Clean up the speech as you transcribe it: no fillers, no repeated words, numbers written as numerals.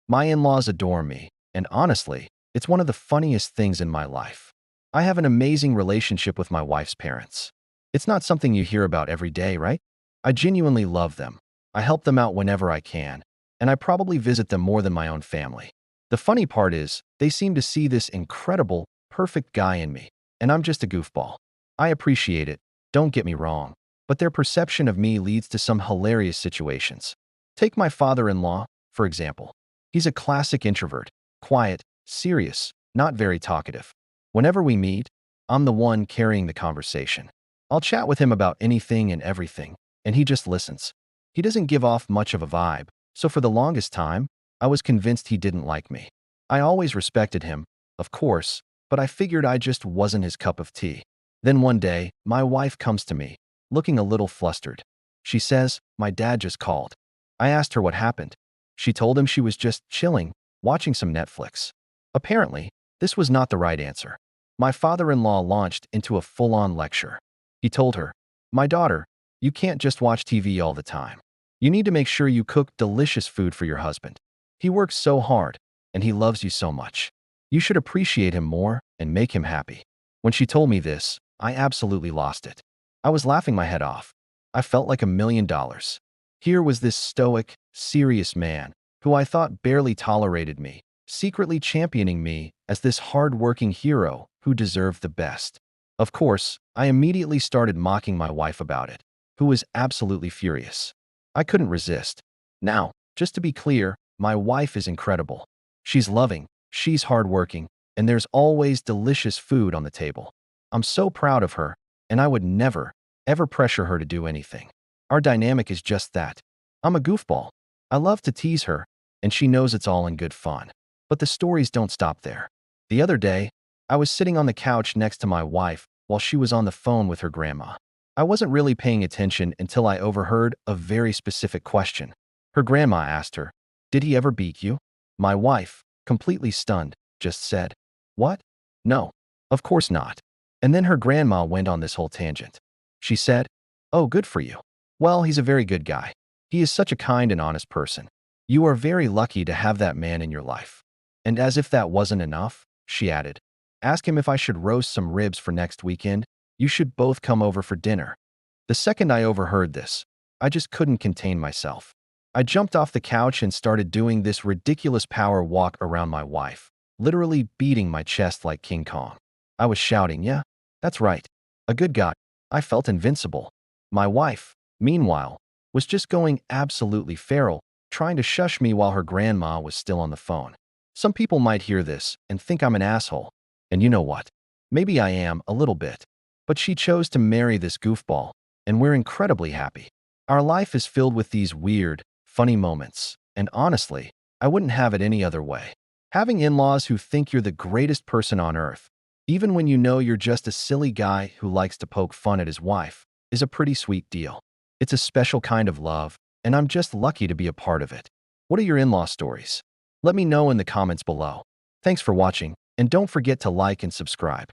My in-laws adore me, and honestly, it's one of the funniest things in my life. I have an amazing relationship with my wife's parents. It's not something you hear about every day, right? I genuinely love them. I help them out whenever I can, and I probably visit them more than my own family. The funny part is, they seem to see this incredible, perfect guy in me, and I'm just a goofball. I appreciate it, don't get me wrong, but their perception of me leads to some hilarious situations. Take my father-in-law, for example. He's a classic introvert, quiet, serious, not very talkative. Whenever we meet, I'm the one carrying the conversation. I'll chat with him about anything and everything, and he just listens. He doesn't give off much of a vibe, so for the longest time, I was convinced he didn't like me. I always respected him, of course, but I figured I just wasn't his cup of tea. Then one day, my wife comes to me, looking a little flustered. She says, "My dad just called." I asked her what happened. She told him she was just chilling, watching some Netflix. Apparently, this was not the right answer. My father-in-law launched into a full-on lecture. He told her, "My daughter, you can't just watch TV all the time. You need to make sure you cook delicious food for your husband. He works so hard, and he loves you so much. You should appreciate him more and make him happy." When she told me this, I absolutely lost it. I was laughing my head off. I felt like $1,000,000. Here was this stoic, serious man, who I thought barely tolerated me, secretly championing me as this hard-working hero who deserved the best. Of course, I immediately started mocking my wife about it, who was absolutely furious. I couldn't resist. Now, just to be clear, my wife is incredible. She's loving, she's hardworking, and there's always delicious food on the table. I'm so proud of her, and I would never, ever pressure her to do anything. Our dynamic is just that. I'm a goofball. I love to tease her, and she knows it's all in good fun. But the stories don't stop there. The other day, I was sitting on the couch next to my wife while she was on the phone with her grandma. I wasn't really paying attention until I overheard a very specific question. Her grandma asked her, "Did he ever beat you?" My wife, completely stunned, just said, "What? No, of course not." And then her grandma went on this whole tangent. She said, "Oh, good for you. Well, he's a very good guy. He is such a kind and honest person. You are very lucky to have that man in your life." And as if that wasn't enough, she added, "Ask him if I should roast some ribs for next weekend. You should both come over for dinner." The second I overheard this, I just couldn't contain myself. I jumped off the couch and started doing this ridiculous power walk around my wife, literally beating my chest like King Kong. I was shouting, "Yeah, that's right. A good guy." I felt invincible. My wife, meanwhile, was just going absolutely feral, trying to shush me while her grandma was still on the phone. Some people might hear this and think I'm an asshole. And you know what? Maybe I am, a little bit. But she chose to marry this goofball, and we're incredibly happy. Our life is filled with these weird, funny moments, and honestly, I wouldn't have it any other way. Having in-laws who think you're the greatest person on earth, even when you know you're just a silly guy who likes to poke fun at his wife, is a pretty sweet deal. It's a special kind of love, and I'm just lucky to be a part of it. What are your in-law stories? Let me know in the comments below. Thanks for watching, and don't forget to like and subscribe.